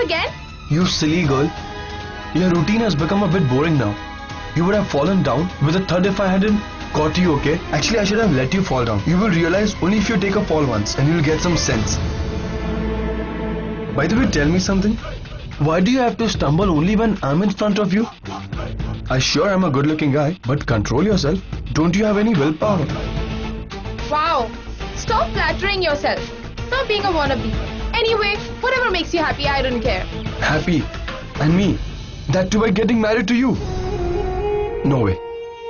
again? You silly girl. Your routine has become a bit boring now. You would have fallen down with a thud if I hadn't caught you, okay? Actually, I should have let you fall down. You will realize only if you take a fall once and you'll get some sense. By the way, tell me something. Why do you have to stumble only when I'm in front of you? I sure am a good-looking guy, but control yourself. Don't you have any willpower? Wow. Stop flattering yourself. Stop being a wannabe. Anyway, whatever makes you happy, I don't care. Happy? And me? That too by getting married to you? No way.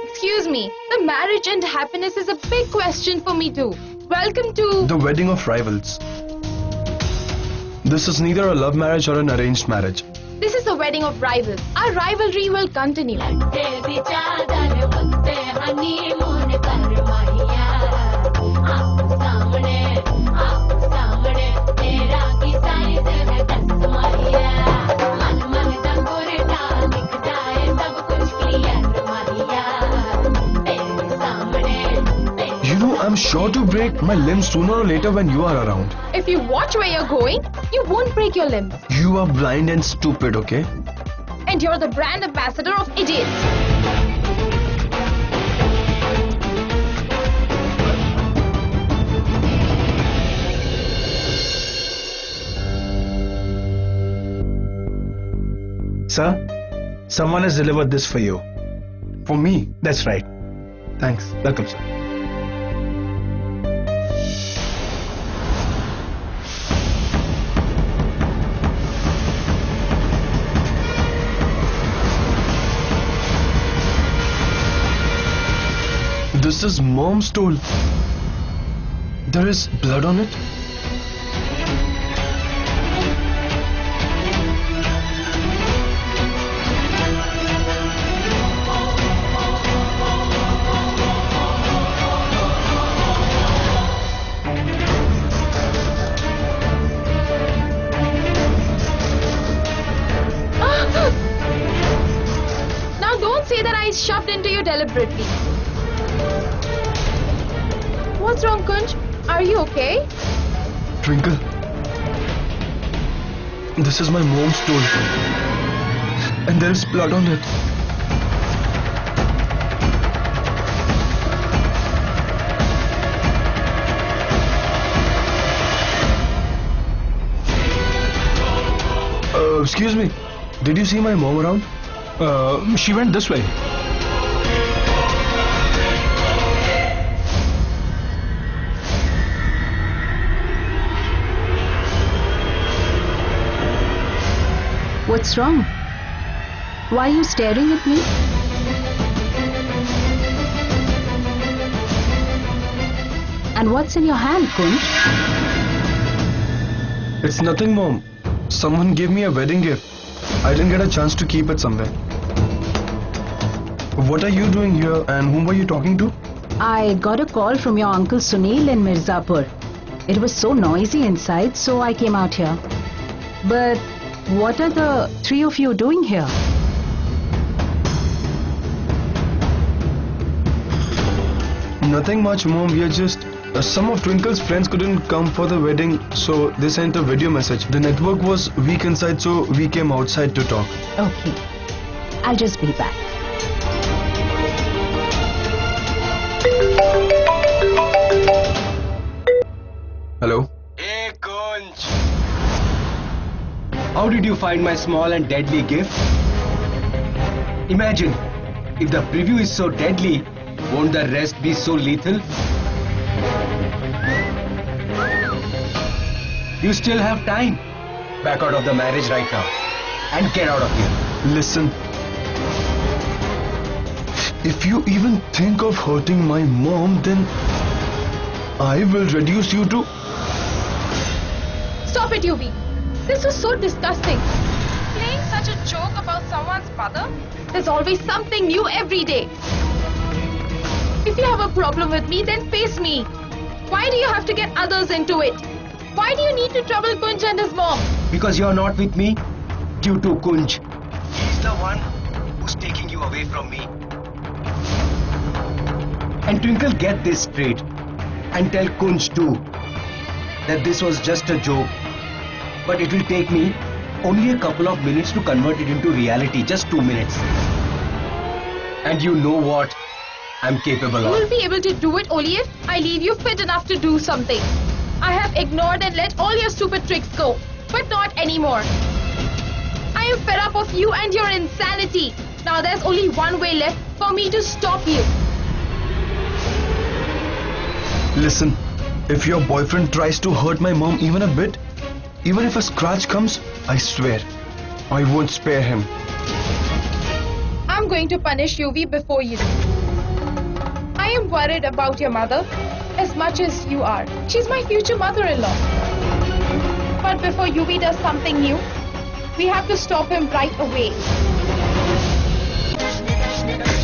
Excuse me. The marriage and happiness is a big question for me too. Welcome to... The wedding of rivals. This is neither a love marriage or an arranged marriage. This is the wedding of rivals. Our rivalry will continue. I'm sure to break my limbs sooner or later when you are around. If you watch where you're going, you won't break your limbs. You are blind and stupid, okay? And you're the brand ambassador of idiots. Sir, someone has delivered this for you. For me? That's right. Thanks. Welcome, sir. This is Mom's tool. There is blood on it. Now don't say that I shoved into you deliberately. What's wrong, Kunj? Are you okay? Twinkle. This is my mom's tool. And there is blood on it. Excuse me. Did you see my mom around? She went this way. What's wrong? Why are you staring at me? And what's in your hand, Kunj? It's nothing, Mom. Someone gave me a wedding gift. I didn't get a chance to keep it somewhere. What are you doing here and whom were you talking to? I got a call from your uncle Sunil in Mirzapur. It was so noisy inside, so I came out here. But what are the three of you doing here? Nothing much, Mom. We are just... some of Twinkle's friends couldn't come for the wedding, so they sent a video message. The network was weak inside, so we came outside to talk. Okay. I'll just be back. Hello? Hey, Kunj. How did you find my small and deadly gift? Imagine, if the preview is so deadly, won't the rest be so lethal? You still have time. Back out of the marriage right now and get out of here. Listen. If you even think of hurting my mom, then I will reduce you to... Stop it, Yubi. This was so disgusting. Playing such a joke about someone's mother? There's always something new every day. If you have a problem with me, then face me. Why do you have to get others into it? Why do you need to trouble Kunj and his mom? Because you're not with me due to Kunj. He's the one who's taking you away from me. And Twinkle, get this straight. And tell Kunj too that this was just a joke. But it will take me only a couple of minutes to convert it into reality. Just 2 minutes. And you know what I'm capable You will of. be able to do it only if I leave you fit enough to do something. I have ignored and let all your stupid tricks go, but not anymore. I am fed up of you and your insanity. Now there's only one way left for me to stop you. Listen, if your boyfriend tries to hurt my mom even a bit, even if a scratch comes, I swear, I won't spare him. I'm going to punish Yuvi before you do. I am worried about your mother as much as you are. She's my future mother-in-law. But before Yuvi does something new, we have to stop him right away.